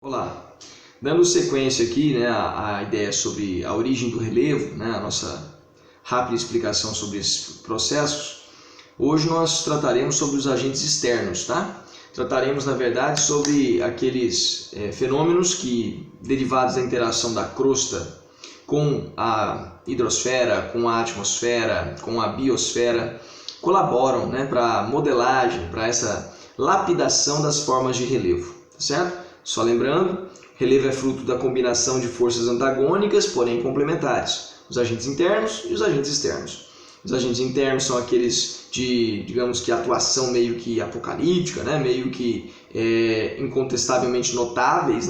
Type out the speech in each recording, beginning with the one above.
Olá, dando sequência aqui, a ideia sobre a origem do relevo, a nossa rápida explicação sobre esses processos, hoje nós trataremos sobre os agentes externos, tá? Trataremos, na verdade, sobre aqueles fenômenos que, derivados da interação da crosta com a hidrosfera, com a atmosfera, com a biosfera, colaboram para a modelagem, para essa lapidação das formas de relevo, tá certo? Só lembrando, relevo é fruto da combinação de forças antagônicas, porém complementares, os agentes internos e os agentes externos. Os agentes internos são aqueles de, digamos que, atuação meio que apocalíptica, meio que incontestavelmente notáveis,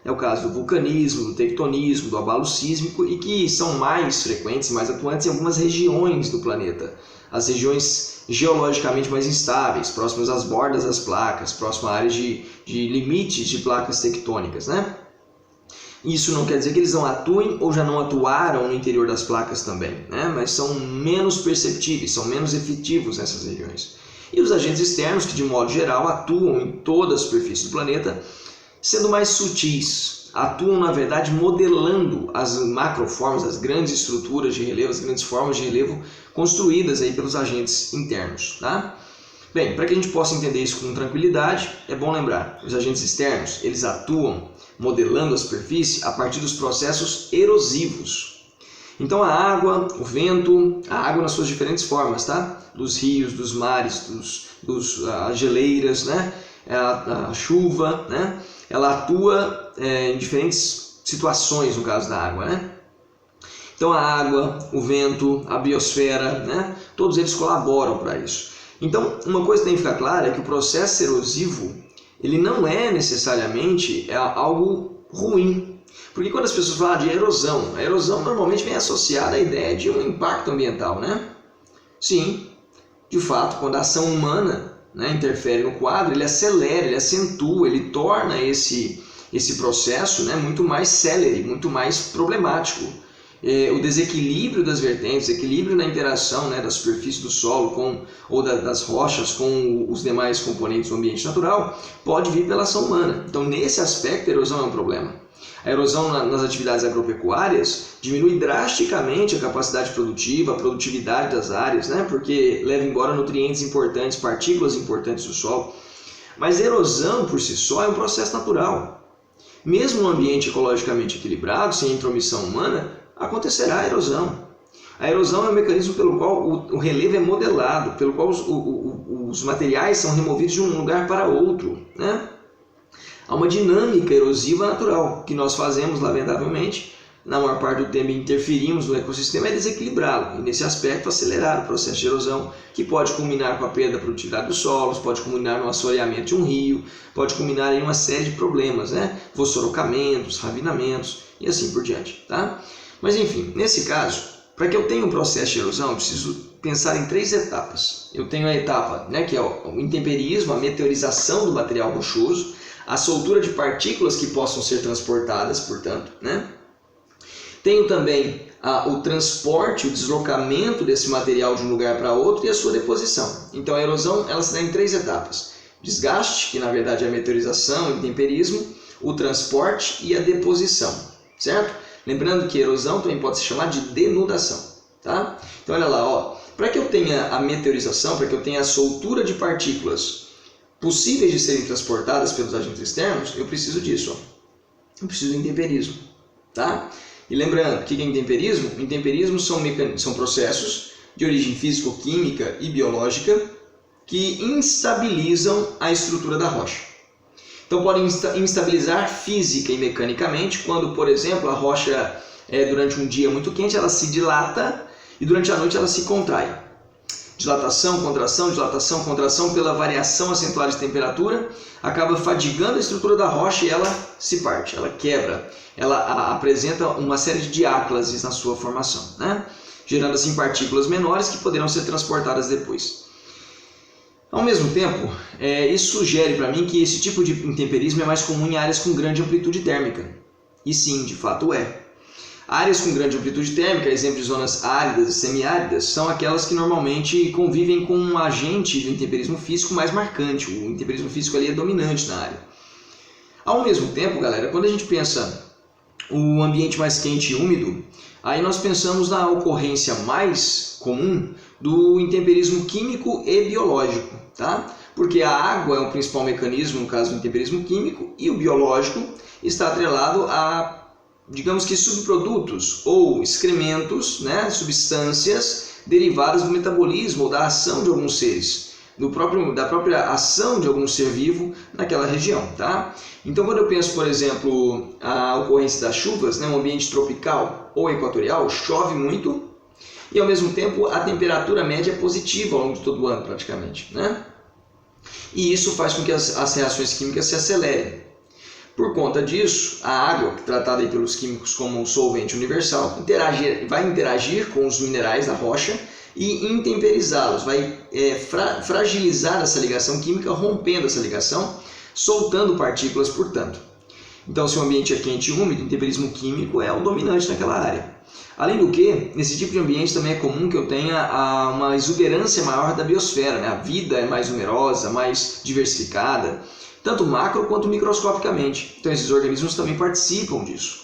É o caso do vulcanismo, do tectonismo, do abalo sísmico e que são mais frequentes, mais atuantes em algumas regiões do planeta. As regiões geologicamente mais instáveis, próximas às bordas das placas, próximas a áreas de limites de placas tectônicas, Isso não quer dizer que eles não atuem ou já não atuaram no interior das placas também, Mas são menos perceptíveis, são menos efetivos nessas regiões. E os agentes externos, que de modo geral atuam em toda a superfície do planeta, sendo mais sutis, atuam na verdade modelando as macroformas, as grandes estruturas de relevo, as grandes formas de relevo construídas aí pelos agentes internos, Bem, para que a gente possa entender isso com tranquilidade, é bom lembrar, os agentes externos, eles atuam modelando a superfície a partir dos processos erosivos. Então a água, o vento, a água nas suas diferentes formas, Dos rios, dos mares, as geleiras, a chuva, Ela atua em diferentes situações, no caso da água, Então a água, o vento, a biosfera, todos eles colaboram para isso. Então, uma coisa que tem que ficar clara é que o processo erosivo, ele não é necessariamente algo ruim. Porque quando as pessoas falam de erosão, a erosão normalmente vem associada à ideia de um impacto ambiental, Sim, de fato, quando a ação humana interfere no quadro, ele acelera, ele acentua, ele torna esse processo muito mais célere, muito mais problemático. O desequilíbrio das vertentes, o equilíbrio na interação da superfície do solo ou das rochas com os demais componentes do ambiente natural pode vir pela ação humana. Então, nesse aspecto, a erosão é um problema. A erosão nas atividades agropecuárias diminui drasticamente a capacidade produtiva, a produtividade das áreas, porque leva embora nutrientes importantes, partículas importantes do solo. Mas a erosão por si só é um processo natural. Mesmo num ambiente ecologicamente equilibrado, sem intromissão humana, acontecerá a erosão. A erosão é um mecanismo pelo qual o relevo é modelado, pelo qual os materiais são removidos de um lugar para outro, Há uma dinâmica erosiva natural, que nós fazemos, lamentavelmente, na maior parte do tempo interferimos no ecossistema, é desequilibrá-lo, e nesse aspecto acelerar o processo de erosão, que pode culminar com a perda da produtividade dos solos, pode culminar no assoreamento de um rio, pode culminar em uma série de problemas, Fossorocamentos, ravinamentos e assim por diante, Mas enfim, nesse caso, para que eu tenha um processo de erosão, eu preciso pensar em 3 etapas. Eu tenho a etapa, que é o intemperismo, a meteorização do material rochoso, a soltura de partículas que possam ser transportadas, portanto, Tenho também o transporte, o deslocamento desse material de um lugar para outro e a sua deposição. Então a erosão ela se dá em 3 etapas. Desgaste, que na verdade é a meteorização, o intemperismo, o transporte e a deposição, certo? Lembrando que erosão também pode se chamar de denudação, Então olha lá, para que eu tenha a meteorização, para que eu tenha a soltura de partículas possíveis de serem transportadas pelos agentes externos, eu preciso disso, Eu preciso do intemperismo, E lembrando, o que é intemperismo? Intemperismo são processos de origem físico-química e biológica que instabilizam a estrutura da rocha. Então podem instabilizar física e mecanicamente quando, por exemplo, a rocha, durante um dia muito quente, ela se dilata e durante a noite ela se contrai. Dilatação, contração pela variação acentuada de temperatura, acaba fadigando a estrutura da rocha e ela se parte, ela quebra, ela apresenta uma série de diáclases na sua formação, Gerando assim partículas menores que poderão ser transportadas depois. Ao mesmo tempo, isso sugere para mim que esse tipo de intemperismo é mais comum em áreas com grande amplitude térmica. E sim, de fato é. Áreas com grande amplitude térmica, exemplo de zonas áridas e semiáridas, são aquelas que normalmente convivem com um agente do intemperismo físico mais marcante. O intemperismo físico ali é dominante na área. Ao mesmo tempo, galera, quando a gente pensa o ambiente mais quente e úmido, aí nós pensamos na ocorrência mais comum do intemperismo químico e biológico, tá? Porque a água é o principal mecanismo no caso do intemperismo químico e o biológico está atrelado a, digamos que, subprodutos ou excrementos, né, substâncias derivadas do metabolismo ou da ação de alguns seres, da própria ação de algum ser vivo naquela região, tá? Então, quando eu penso, por exemplo, a ocorrência das chuvas, né, um ambiente tropical ou equatorial, chove muito e, ao mesmo tempo, a temperatura média é positiva ao longo de todo o ano, praticamente, né? E isso faz com que as reações químicas se acelerem. Por conta disso, a água, tratada aí pelos químicos como um solvente universal, vai interagir com os minerais da rocha e intemperizá-los, vai fragilizar essa ligação química, rompendo essa ligação, soltando partículas, portanto. Então, se o ambiente é quente e úmido, o intemperismo químico é o dominante naquela área. Além do que, nesse tipo de ambiente também é comum que eu tenha uma exuberância maior da biosfera, né? A vida é mais numerosa, mais diversificada, tanto macro quanto microscopicamente. Então, esses organismos também participam disso.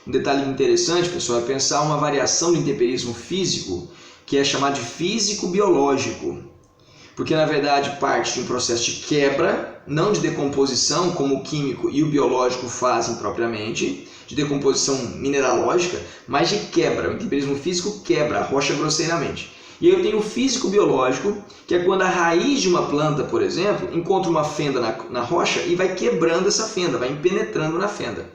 Um detalhe interessante, pessoal, é pensar uma variação do intemperismo físico, que é chamado de físico-biológico, porque na verdade parte de um processo de quebra, não de decomposição, como o químico e o biológico fazem propriamente, de decomposição mineralógica, mas de quebra. O intemperismo físico quebra a rocha grosseiramente. E aí eu tenho o físico-biológico, que é quando a raiz de uma planta, por exemplo, encontra uma fenda na rocha e vai quebrando essa fenda, vai penetrando na fenda.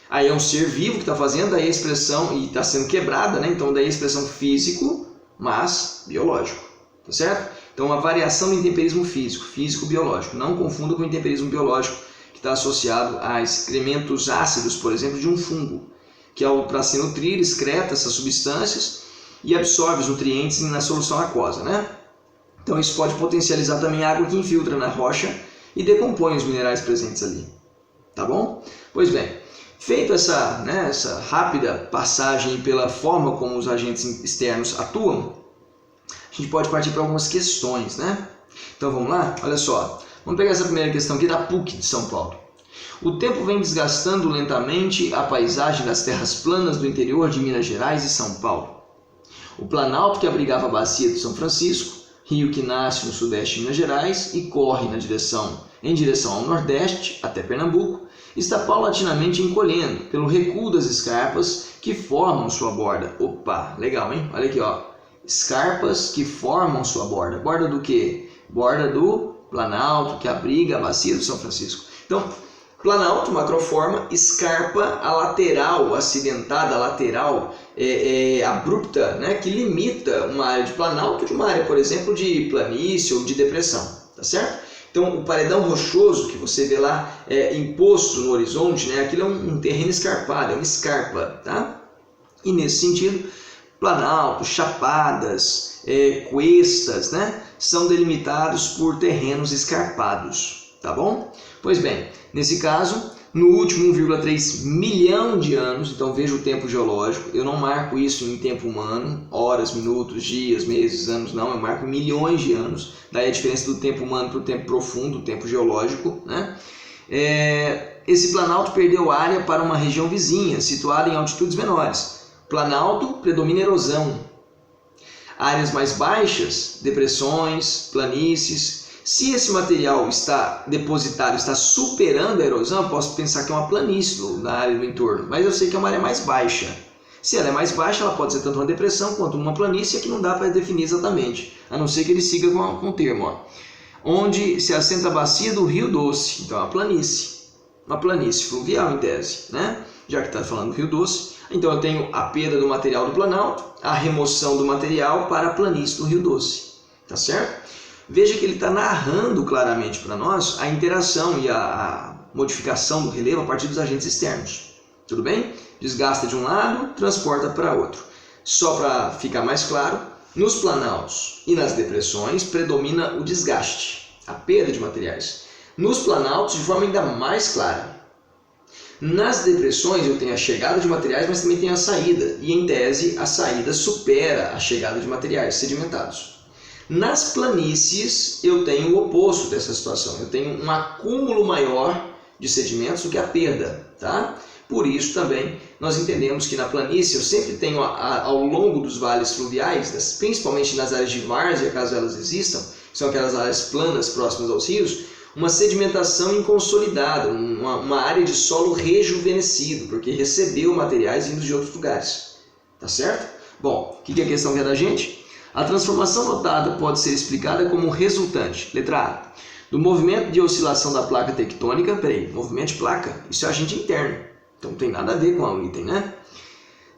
Aí é um ser vivo que está fazendo, daí a expressão, e está sendo quebrada, né? Então daí a expressão físico, mas biológico, tá certo? Então uma variação do intemperismo físico, físico-biológico. Não confunda com o intemperismo biológico, que está associado a excrementos ácidos, por exemplo, de um fungo, que para se nutrir, excreta essas substâncias e absorve os nutrientes na solução aquosa, né? Então isso pode potencializar também a água que infiltra na rocha e decompõe os minerais presentes ali, tá bom? Pois bem, feito essa rápida passagem pela forma como os agentes externos atuam, a gente pode partir para algumas questões, né? Então vamos lá? Olha só, vamos pegar essa primeira questão aqui da PUC de São Paulo. O tempo vem desgastando lentamente a paisagem das terras planas do interior de Minas Gerais e São Paulo. O planalto que abrigava a bacia de São Francisco, rio que nasce no sudeste de Minas Gerais e corre em direção ao nordeste, até Pernambuco, está paulatinamente encolhendo pelo recuo das escarpas que formam sua borda. Opa, legal, hein? Olha aqui, ó. Escarpas que formam sua borda. Borda do quê? Borda do planalto que abriga a bacia do São Francisco. Então, planalto, macroforma, escarpa, a lateral, acidentada, a lateral abrupta, né, que limita uma área de planalto de uma área, por exemplo, de planície ou de depressão, tá certo? Então, o paredão rochoso que você vê lá imposto no horizonte, né, aquilo é um terreno escarpado, é uma escarpa, tá? E nesse sentido, planalto, chapadas, cuestas, né, são delimitados por terrenos escarpados, tá bom? Pois bem, nesse caso, no último 1,3 milhão de anos, então veja o tempo geológico, eu não marco isso em tempo humano, horas, minutos, dias, meses, anos, não, eu marco milhões de anos, daí a diferença do tempo humano para o tempo profundo, o tempo geológico, né? Esse planalto perdeu área para uma região vizinha, situada em altitudes menores. Planalto predomina erosão. Áreas mais baixas, depressões, planícies. Se esse material depositado está superando a erosão, eu posso pensar que é uma planície na área do entorno, mas eu sei que é uma área mais baixa. Se ela é mais baixa, ela pode ser tanto uma depressão quanto uma planície, que não dá para definir exatamente, a não ser que ele siga com o termo. Ó. Onde se assenta a bacia do Rio Doce, então é uma planície fluvial em tese, né? Já que está falando do Rio Doce. Então eu tenho a perda do material do planalto, a remoção do material para a planície do Rio Doce, tá certo? Veja que ele está narrando claramente para nós a interação e a modificação do relevo a partir dos agentes externos. Tudo bem? Desgasta de um lado, transporta para outro. Só para ficar mais claro, nos planaltos e nas depressões predomina o desgaste, a perda de materiais. Nos planaltos de forma ainda mais clara. Nas depressões eu tenho a chegada de materiais, mas também tenho a saída. E em tese a saída supera a chegada de materiais sedimentados. Nas planícies eu tenho o oposto dessa situação, eu tenho um acúmulo maior de sedimentos do que a perda, tá? Por isso também nós entendemos que na planície eu sempre tenho ao longo dos vales fluviais, principalmente nas áreas de várzea, caso elas existam, que são aquelas áreas planas próximas aos rios, uma sedimentação inconsolidada, uma área de solo rejuvenescido, porque recebeu materiais vindos de outros lugares, tá certo? Bom, o que é a questão que é da gente? A transformação notada pode ser explicada como resultante, letra A, do movimento de oscilação da placa tectônica, movimento de placa, isso é agente interno. Então não tem nada a ver com o item, né?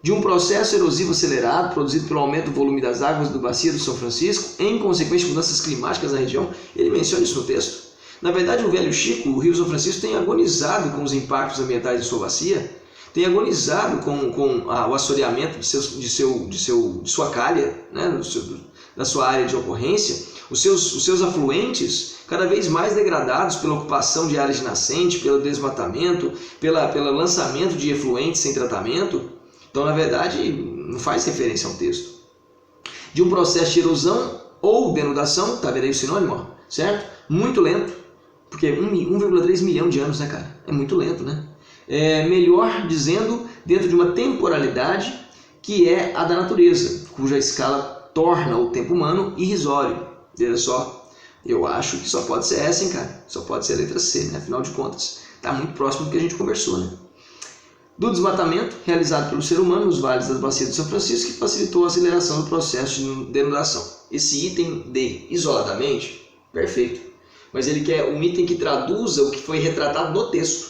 De um processo erosivo acelerado produzido pelo aumento do volume das águas do bacia do São Francisco, em consequência de mudanças climáticas na região. Ele menciona isso no texto. Na verdade, o velho Chico, o Rio São Francisco, tem agonizado com os impactos ambientais de sua bacia, tem agonizado com o assoreamento de sua calha, né? Da sua área de ocorrência, os seus afluentes cada vez mais degradados pela ocupação de áreas de nascente, pelo desmatamento, pelo lançamento de efluentes sem tratamento. Então, na verdade, não faz referência ao texto. De um processo de erosão ou denudação, tá vendo aí o sinônimo, ó, certo? Muito lento, porque 1,3 milhão de anos, né, cara? É muito lento, né? Melhor dizendo, dentro de uma temporalidade que é a da natureza, cuja escala torna o tempo humano irrisório. Veja só. Eu acho que só pode ser essa, hein, cara? Só pode ser a letra C, né? Afinal de contas, está muito próximo do que a gente conversou, né? Do desmatamento realizado pelo ser humano nos vales das bacias de São Francisco, que facilitou a aceleração do processo de denudação. Esse item D, isoladamente, perfeito. Mas ele quer um item que traduza o que foi retratado no texto.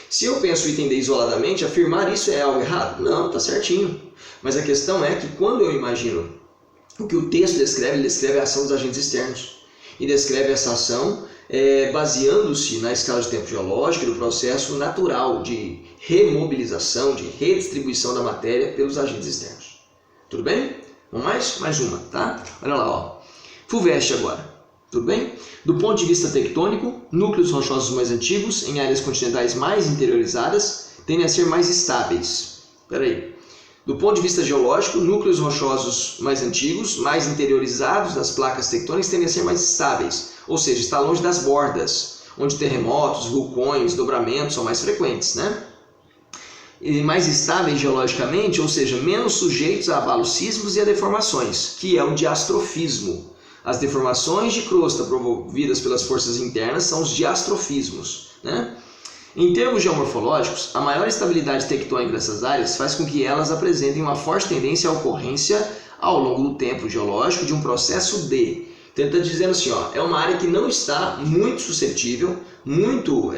Se eu penso o item D isoladamente, afirmar isso é algo errado? Não, tá certinho. Mas a questão é que quando eu imagino o que o texto descreve, ele descreve a ação dos agentes externos. E descreve essa ação baseando-se na escala de tempo geológico e do processo natural de remobilização, de redistribuição da matéria pelos agentes externos. Tudo bem? Vamos mais? Mais uma, tá? Olha lá, ó. FUVEST agora. Tudo bem? Do ponto de vista tectônico, núcleos rochosos mais antigos, em áreas continentais mais interiorizadas, tendem a ser mais estáveis. Espera aí. Do ponto de vista geológico, núcleos rochosos mais antigos, mais interiorizados nas placas tectônicas, tendem a ser mais estáveis, ou seja, está longe das bordas, onde terremotos, vulcões, dobramentos são mais frequentes, né? E mais estáveis geologicamente, ou seja, menos sujeitos a abalos sísmicos e a deformações, que é o diastrofismo. As deformações de crosta promovidas pelas forças internas são os diastrofismos, né? Em termos geomorfológicos, a maior estabilidade tectônica dessas áreas faz com que elas apresentem uma forte tendência à ocorrência ao longo do tempo geológico de um processo D. Então ele está dizendo assim, ó, é uma área que não está muito suscetível, muito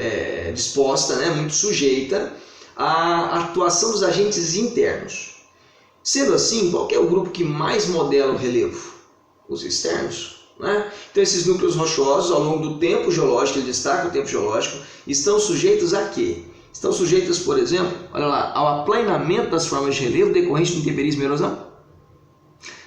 disposta, né, muito sujeita à atuação dos agentes internos. Sendo assim, qual que é o grupo que mais modela o relevo? Os externos. Né? Então esses núcleos rochosos, ao longo do tempo geológico, ele destaca o tempo geológico, estão sujeitos a quê? Estão sujeitos, por exemplo, olha lá, ao aplanamento das formas de relevo decorrente do intemperismo e erosão.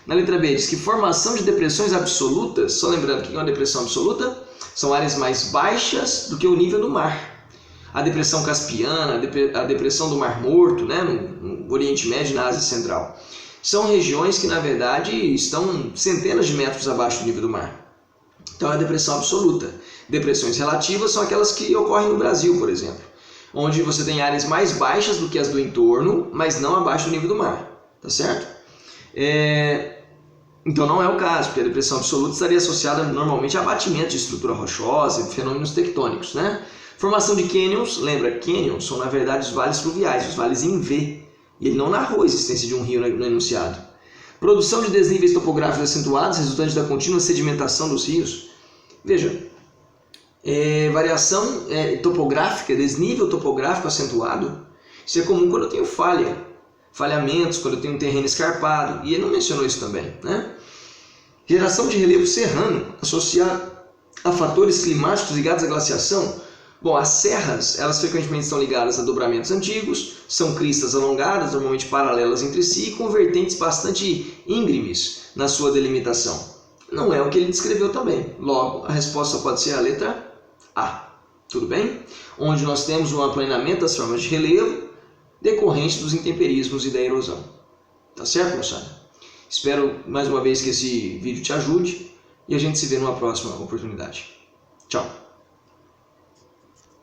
Na letra B diz que formação de depressões absolutas, só lembrando que é uma depressão absoluta, são áreas mais baixas do que o nível do mar. A depressão Caspiana, a depressão do Mar Morto, né, no Oriente Médio e na Ásia Central. São regiões que, na verdade, estão centenas de metros abaixo do nível do mar. Então, é a depressão absoluta. Depressões relativas são aquelas que ocorrem no Brasil, por exemplo, onde você tem áreas mais baixas do que as do entorno, mas não abaixo do nível do mar. Tá certo? Então, não é o caso, porque a depressão absoluta estaria associada normalmente a abatimento de estrutura rochosa e fenômenos tectônicos, né? Formação de cânions, lembra, cânions são, na verdade, os vales fluviais, os vales em V. E ele não narrou a existência de um rio no enunciado. Produção de desníveis topográficos acentuados, resultante da contínua sedimentação dos rios. Veja, variação topográfica, desnível topográfico acentuado, isso é comum quando eu tenho falhamentos, quando eu tenho um terreno escarpado, e ele não mencionou isso também, né? Geração de relevo serrano, associado a fatores climáticos ligados à glaciação. Bom, as serras, elas frequentemente estão ligadas a dobramentos antigos, são cristas alongadas, normalmente paralelas entre si, e com vertentes bastante íngremes na sua delimitação. Não é o que ele descreveu também. Logo, a resposta pode ser a letra A. Tudo bem? Onde nós temos um aplanamento das formas de relevo decorrente dos intemperismos e da erosão. Tá certo, moçada? Espero mais uma vez que esse vídeo te ajude e a gente se vê numa próxima oportunidade. Tchau!